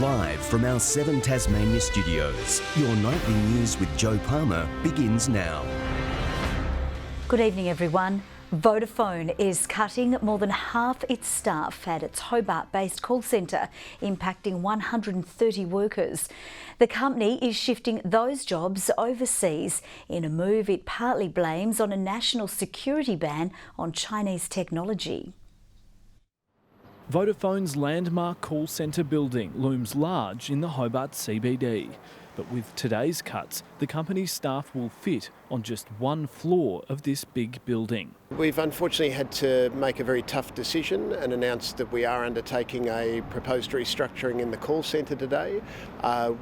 Live from our 7 Tasmania studios, your nightly news with Joe Palmer begins now. Good evening, everyone. Vodafone is cutting more than half its staff at its Hobart-based call centre, impacting 130 workers. The company is shifting those jobs overseas in a move it partly blames on a national security ban on Chinese technology. Vodafone's landmark call centre building looms large in the Hobart CBD. But with today's cuts, the company's staff will fit on just one floor of this big building. We've unfortunately had to make a very tough decision and announce that we are undertaking a proposed restructuring in the call centre today,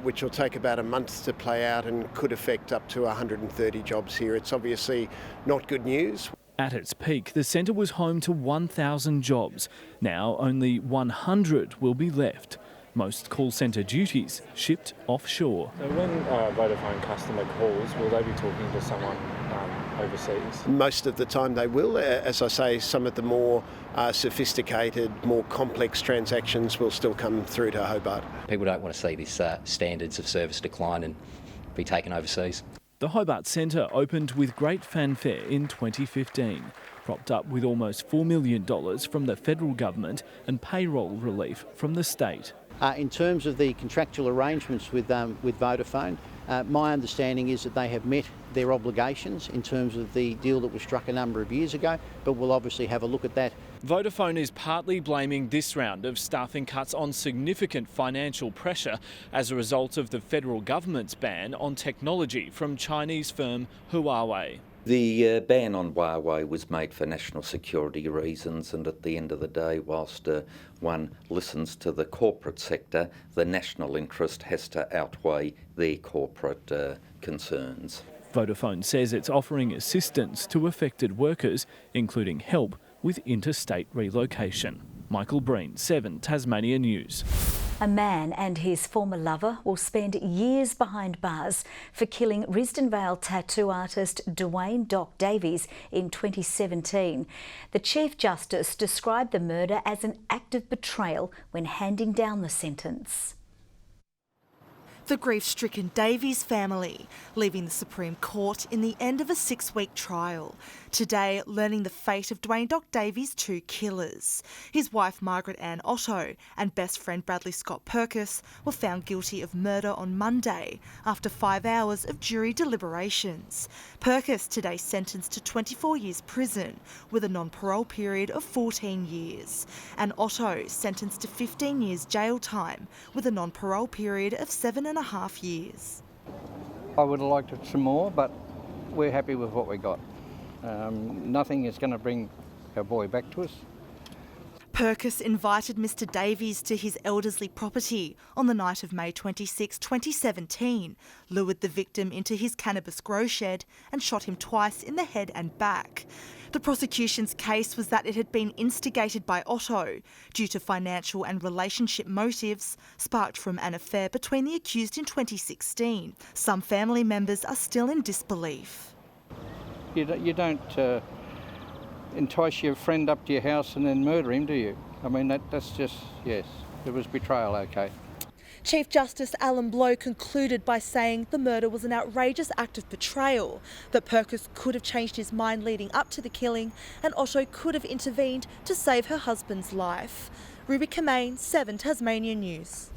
which will take about a month to play out and could affect up to 130 jobs here. It's obviously not good news. At its peak, the centre was home to 1,000 jobs. Now only 100 will be left. Most call centre duties shipped offshore. So when a Vodafone customer calls, will they be talking to someone overseas? Most of the time they will. As I say, some of the more sophisticated, more complex transactions will still come through to Hobart. People don't want to see this standards of service decline and be taken overseas. The Hobart Centre opened with great fanfare in 2015, propped up with almost $4 million from the federal government and payroll relief from the state. In terms of the contractual arrangements with Vodafone, my understanding is that they have met their obligations in terms of the deal that was struck a number of years ago, but we'll obviously have a look at that. Vodafone is partly blaming this round of staffing cuts on significant financial pressure as a result of the federal government's ban on technology from Chinese firm Huawei. The ban on Huawei was made for national security reasons, and at the end of the day, whilst one listens to the corporate sector, the national interest has to outweigh their corporate concerns. Vodafone says it's offering assistance to affected workers, including help with interstate relocation. Michael Breen, 7 Tasmania News. A man and his former lover will spend years behind bars for killing Risdon Vale tattoo artist Dwayne "Doc" Davies in 2017. The Chief Justice described the murder as an act of betrayal when handing down the sentence. The grief-stricken Davies family leaving the Supreme Court in the end of a 6-week trial. Today, learning the fate of Dwayne "Doc" Davies' 2 killers. His wife Margaret Ann Otto and best friend Bradley Scott Purkis were found guilty of murder on Monday after 5 hours of jury deliberations. Purkis today sentenced to 24 years prison with a non-parole period of 14 years. And Otto sentenced to 15 years jail time with a non-parole period of 7.5 years. I would have liked some more, but we're happy with what we got. Nothing is going to bring our boy back to us. Purkis invited Mr Davies to his Eldersley property on the night of May 26, 2017, lured the victim into his cannabis grow shed and shot him twice in the head and back. The prosecution's case was that it had been instigated by Otto due to financial and relationship motives sparked from an affair between the accused in 2016. Some family members are still in disbelief. You don't entice your friend up to your house and then murder him, do you? I mean, that's just, yes, it was betrayal, okay. Chief Justice Alan Blow concluded by saying the murder was an outrageous act of betrayal, that Purkis could have changed his mind leading up to the killing and Otto could have intervened to save her husband's life. Ruby Kamain, 7 Tasmania News.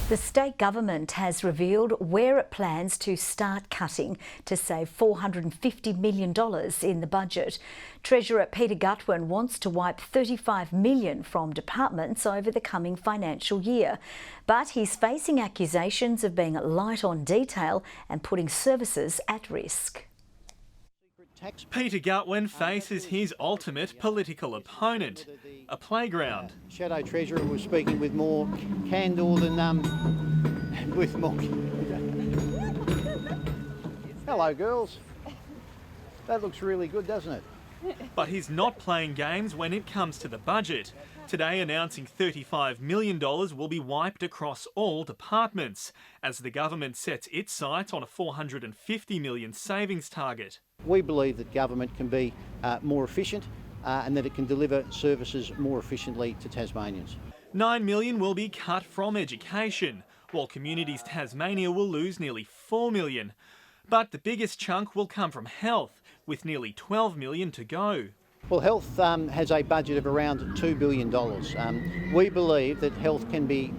The state government has revealed where it plans to start cutting to save $450 million in the budget. Treasurer Peter Gutwin wants to wipe $35 million from departments over the coming financial year. But he's facing accusations of being light on detail and putting services at risk. Peter Gutwin faces his ultimate political opponent, a playground. Shadow Treasurer was speaking with more candour than with more. Hello, girls. That looks really good, doesn't it? But he's not playing games when it comes to the budget. Today announcing $35 million will be wiped across all departments as the government sets its sights on a $450 million savings target. We believe that government can be more efficient and that it can deliver services more efficiently to Tasmanians. $9 million will be cut from education, while Communities Tasmania will lose nearly $4 million. But the biggest chunk will come from health, with nearly $12 million to go. Well, health has a budget of around $2 billion. We believe that health can be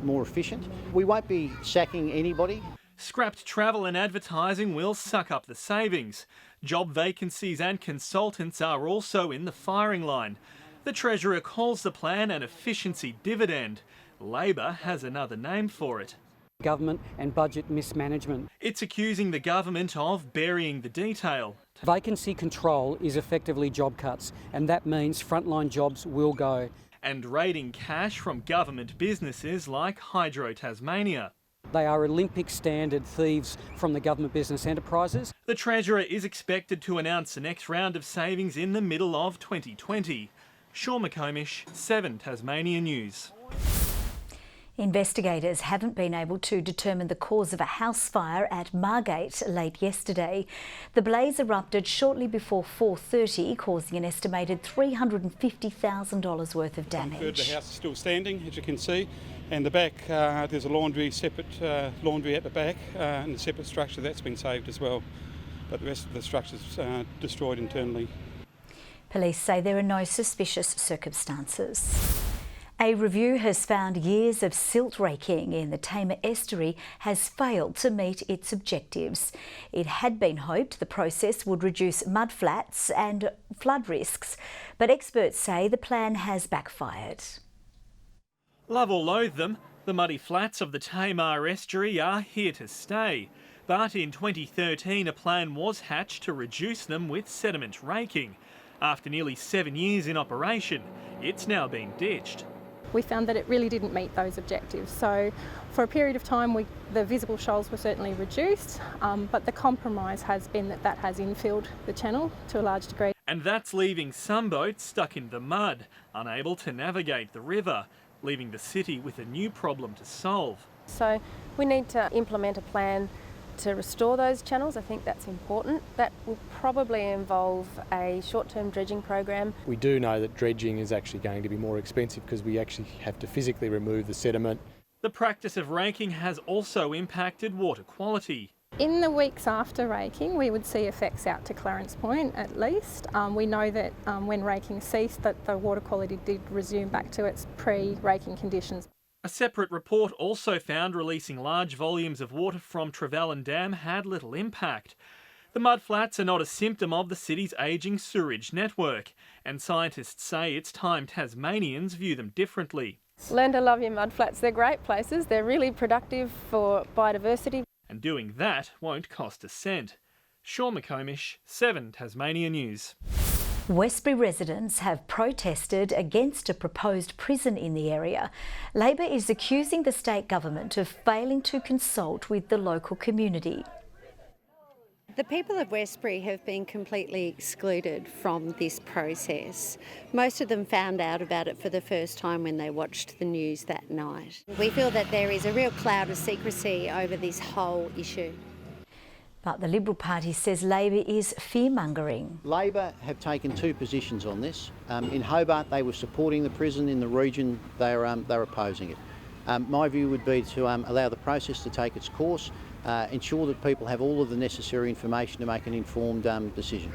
more efficient. We won't be sacking anybody. Scrapped travel and advertising will suck up the savings. Job vacancies and consultants are also in the firing line. The Treasurer calls the plan an efficiency dividend. Labor has another name for it. Government and budget mismanagement. It's accusing the government of burying the detail. Vacancy control is effectively job cuts, and that means frontline jobs will go. And raiding cash from government businesses like Hydro Tasmania. They are Olympic standard thieves from the government business enterprises. The Treasurer is expected to announce the next round of savings in the middle of 2020. Sean McComish, 7 Tasmania News. Investigators haven't been able to determine the cause of a house fire at Margate late yesterday. The blaze erupted shortly before 4:30, causing an estimated $350,000 worth of damage. The house is still standing, as you can see, and the back there's a separate laundry at the back, and a separate structure that's been saved as well. But the rest of the structure's destroyed internally. Police say there are no suspicious circumstances. A review has found years of silt raking in the Tamar estuary has failed to meet its objectives. It had been hoped the process would reduce mudflats and flood risks, but experts say the plan has backfired. Love or loathe them, the muddy flats of the Tamar estuary are here to stay. But in 2013, a plan was hatched to reduce them with sediment raking. After nearly 7 years in operation, it's now been ditched. We found that it really didn't meet those objectives. So for a period of time, the visible shoals were certainly reduced, but the compromise has been that has infilled the channel to a large degree. And that's leaving some boats stuck in the mud, unable to navigate the river, leaving the city with a new problem to solve. So we need to implement a plan to restore those channels. I think that's important. That will probably involve a short-term dredging program. We do know that dredging is actually going to be more expensive because we actually have to physically remove the sediment. The practice of raking has also impacted water quality. In the weeks after raking, we would see effects out to Clarence Point at least. We know that when raking ceased, that the water quality did resume back to its pre-raking conditions. A separate report also found releasing large volumes of water from Trevellyn Dam had little impact. The mudflats are not a symptom of the city's ageing sewerage network, and scientists say it's time Tasmanians view them differently. Learn to love your mudflats. They're great places. They're really productive for biodiversity. And doing that won't cost a cent. Sean McComish, 7 Tasmania News. Westbury residents have protested against a proposed prison in the area. Labor is accusing the state government of failing to consult with the local community. The people of Westbury have been completely excluded from this process. Most of them found out about it for the first time when they watched the news that night. We feel that there is a real cloud of secrecy over this whole issue. But the Liberal Party says Labor is fear-mongering. Labor have taken two positions on this. In Hobart, they were supporting the prison. In the region, they're opposing it. My view would be to allow the process to take its course, ensure that people have all of the necessary information to make an informed decision.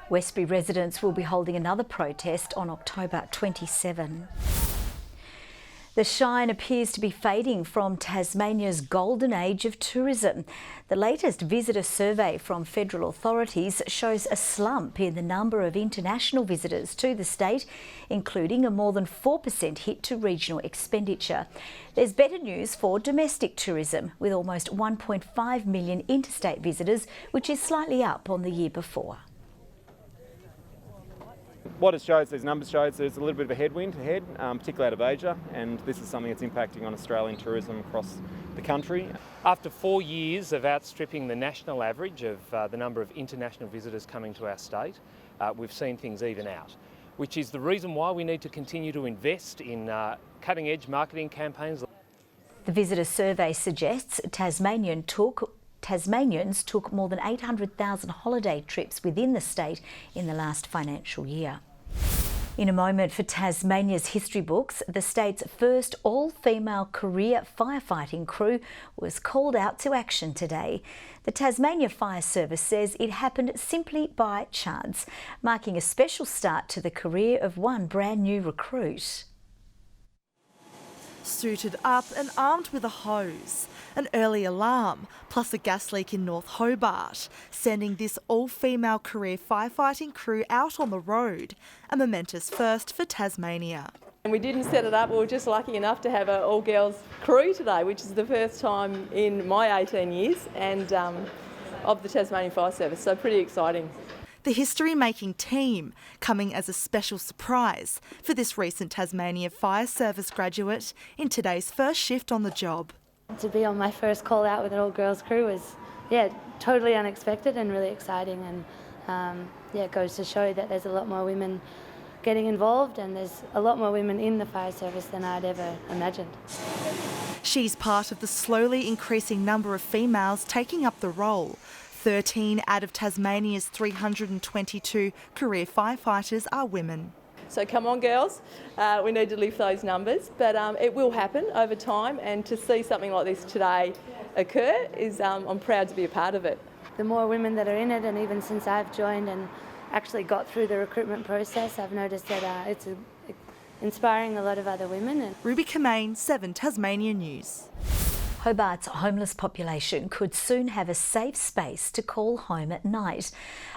Westbury residents will be holding another protest on October 27. The shine appears to be fading from Tasmania's golden age of tourism. The latest visitor survey from federal authorities shows a slump in the number of international visitors to the state, including a more than 4% hit to regional expenditure. There's better news for domestic tourism, with almost 1.5 million interstate visitors, which is slightly up on the year before. What it shows, these numbers show, there's a little bit of a headwind ahead, particularly out of Asia, and this is something that's impacting on Australian tourism across the country. After 4 years of outstripping the national average of the number of international visitors coming to our state, we've seen things even out, which is the reason why we need to continue to invest in cutting-edge marketing campaigns. The visitor survey suggests Tasmanians took more than 800,000 holiday trips within the state in the last financial year. In a moment for Tasmania's history books, the state's first all-female career firefighting crew was called out to action today. The Tasmania Fire Service says it happened simply by chance, marking a special start to the career of one brand new recruit. Suited up and armed with a hose, an early alarm, plus a gas leak in North Hobart, sending this all-female career firefighting crew out on the road, a momentous first for Tasmania. And we didn't set it up, we were just lucky enough to have an all-girls crew today, which is the first time in my 18 years and of the Tasmanian Fire Service, so pretty exciting. The history-making team coming as a special surprise for this recent Tasmania Fire Service graduate in today's first shift on the job. To be on my first call out with an all-girls crew was, totally unexpected and really exciting, and it goes to show that there's a lot more women getting involved and there's a lot more women in the fire service than I'd ever imagined. She's part of the slowly increasing number of females taking up the role. 13 out of Tasmania's 322 career firefighters are women. So come on girls, we need to lift those numbers, but it will happen over time, and to see something like this today occur is, I'm proud to be a part of it. The more women that are in it, and even since I've joined and actually got through the recruitment process, I've noticed that it's inspiring a lot of other women. Ruby Kamane, 7 Tasmania News. Hobart's homeless population could soon have a safe space to call home at night.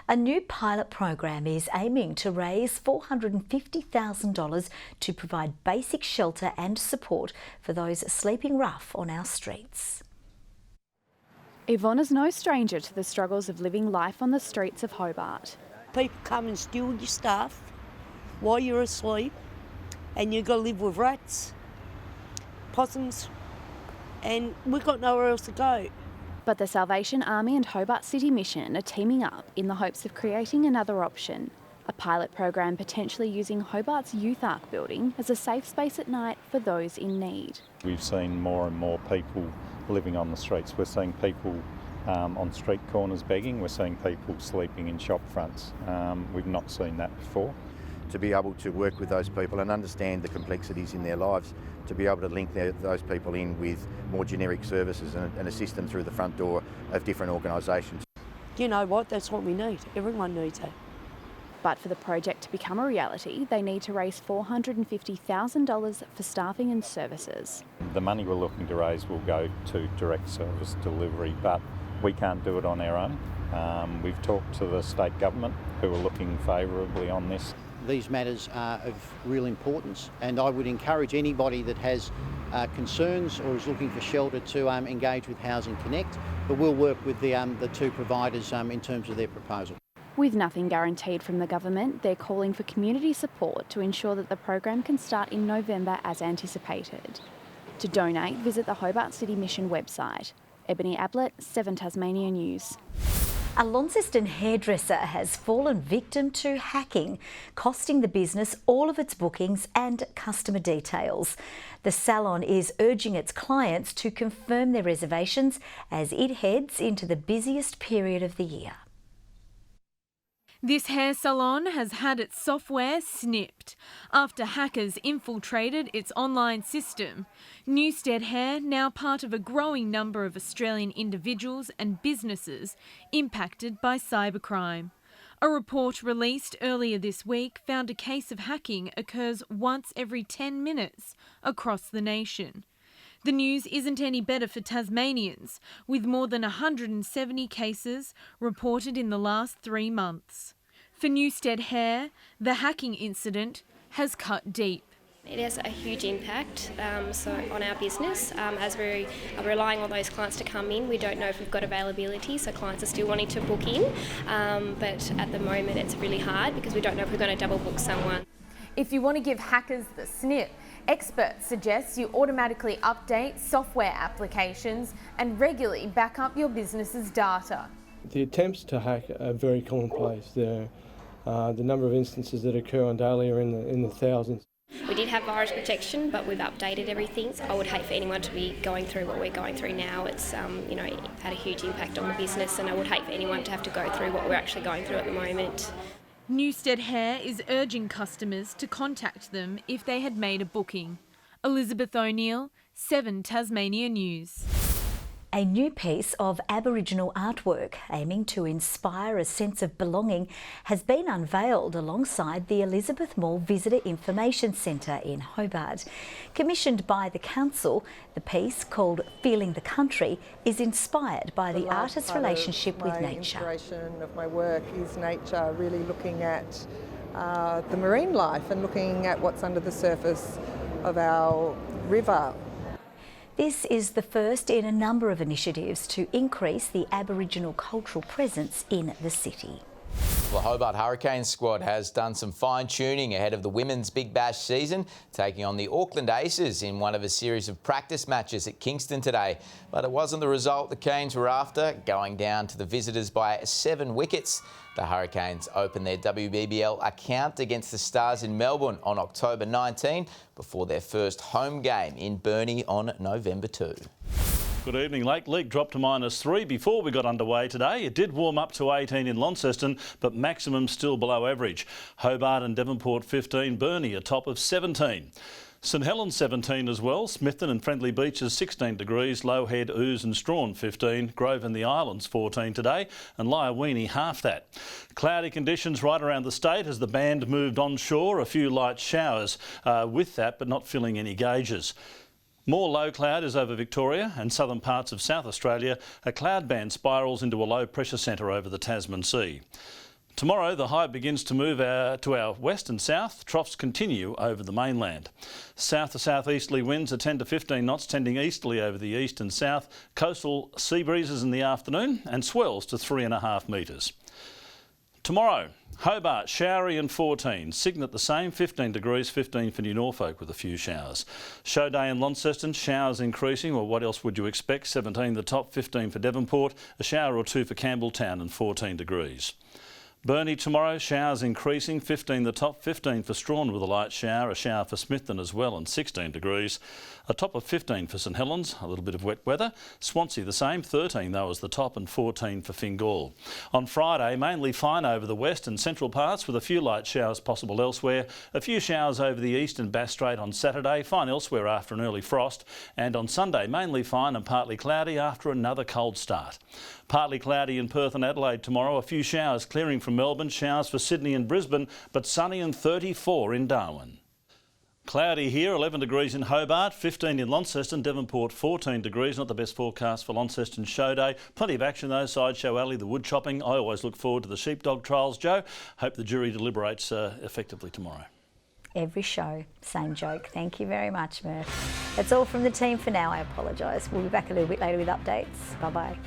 A new pilot program is aiming to raise $450,000 to provide basic shelter and support for those sleeping rough on our streets. Yvonne is no stranger to the struggles of living life on the streets of Hobart. People come and steal your stuff while you're asleep, and you've got to live with rats, possums, and we've got nowhere else to go. But the Salvation Army and Hobart City Mission are teaming up in the hopes of creating another option, a pilot program potentially using Hobart's Youth Arc building as a safe space at night for those in need. We've seen more and more people living on the streets. We're seeing people on street corners begging, we're seeing people sleeping in shop fronts. We've not seen that before. To be able to work with those people and understand the complexities in their lives, to be able to link those people in with more generic services and assist them through the front door of different organisations. You know what, that's what we need. Everyone needs it. But for the project to become a reality, they need to raise $450,000 for staffing and services. The money we're looking to raise will go to direct service delivery, but we can't do it on our own. We've talked to the state government, who are looking favourably on this. These matters are of real importance, and I would encourage anybody that has concerns or is looking for shelter to engage with Housing Connect, but we'll work with the two providers in terms of their proposal. With nothing guaranteed from the government, they're calling for community support to ensure that the program can start in November as anticipated. To donate, visit the Hobart City Mission website. Ebony Ablett, 7 Tasmania News. A Launceston hairdresser has fallen victim to hacking, costing the business all of its bookings and customer details. The salon is urging its clients to confirm their reservations as it heads into the busiest period of the year. This hair salon has had its software snipped after hackers infiltrated its online system. Newstead Hair, now part of a growing number of Australian individuals and businesses impacted by cybercrime. A report released earlier this week found a case of hacking occurs once every 10 minutes across the nation. The news isn't any better for Tasmanians, with more than 170 cases reported in the last 3 months. For Newstead Hair, the hacking incident has cut deep. It has a huge impact on our business as we're relying on those clients to come in. We don't know if we've got availability, so clients are still wanting to book in, but at the moment it's really hard because we don't know if we're going to double book someone. If you want to give hackers the snip, experts suggest you automatically update software applications and regularly back up your business's data. The attempts to hack are very commonplace. The number of instances that occur on daily are in the thousands. We did have virus protection, but we've updated everything. So I would hate for anyone to be going through what we're going through now. It's had a huge impact on the business, and I would hate for anyone to have to go through what we're actually going through at the moment. Newstead Hair is urging customers to contact them if they had made a booking. Elizabeth O'Neill, 7 Tasmania News. A new piece of Aboriginal artwork aiming to inspire a sense of belonging has been unveiled alongside the Elizabeth Mall Visitor Information Centre in Hobart. Commissioned by the council, the piece, called Feeling the Country, is inspired by the artist's relationship with nature. The inspiration of my work is nature, really looking at the marine life and looking at what's under the surface of our river. This is the first in a number of initiatives to increase the Aboriginal cultural presence in the city. The Hobart Hurricanes squad has done some fine-tuning ahead of the Women's Big Bash season, taking on the Auckland Aces in one of a series of practice matches at Kingston today. But it wasn't the result the Canes were after, going down to the visitors by 7 wickets. The Hurricanes open their WBBL account against the Stars in Melbourne on October 19 before their first home game in Burnie on November 2. Good evening. Lake League dropped to -3 before we got underway today. It did warm up to 18 in Launceston, but maximum still below average. Hobart and Devonport 15, Burnie a top of 17. St Helens 17 as well, Smithton and Friendly Beaches 16 degrees, Lowhead, Ouse and Strawn 15, Grove and the Islands 14 today, and Lyawini half that. Cloudy conditions right around the state as the band moved onshore, a few light showers with that, but not filling any gauges. More low cloud is over Victoria and southern parts of South Australia. A cloud band spirals into a low pressure centre over the Tasman Sea. Tomorrow, the high begins to move to our west and south. Troughs continue over the mainland. South to southeasterly winds are 10 to 15 knots, tending easterly over the east and south. Coastal sea breezes in the afternoon and swells to 3.5 metres. Tomorrow, Hobart, showery and 14. Cygnet the same, 15 degrees, 15 for New Norfolk with a few showers. Show day in Launceston, showers increasing. Well, what else would you expect? 17 the top, 15 for Devonport. A shower or 2 for Campbelltown and 14 degrees. Burnie tomorrow, showers increasing, 15 the top, 15 for Strawn with a light shower, a shower for Smithton as well and 16 degrees. A top of 15 for St Helens, a little bit of wet weather. Swansea the same, 13 though as the top and 14 for Fingal. On Friday, mainly fine over the west and central parts with a few light showers possible elsewhere. A few showers over the east and Bass Strait on Saturday, fine elsewhere after an early frost. And on Sunday, mainly fine and partly cloudy after another cold start. Partly cloudy in Perth and Adelaide tomorrow, a few showers clearing from Melbourne, showers for Sydney and Brisbane, but sunny and 34 in Darwin. Cloudy here, 11 degrees in Hobart, 15 in Launceston, Devonport 14 degrees, not the best forecast for Launceston show day. Plenty of action though, Sideshow Alley, the wood chopping. I always look forward to the sheepdog trials, Joe. Hope the jury deliberates effectively tomorrow. Every show, same joke. Thank you very much, Murph. That's all from the team for now. I apologise. We'll be back a little bit later with updates. Bye-bye.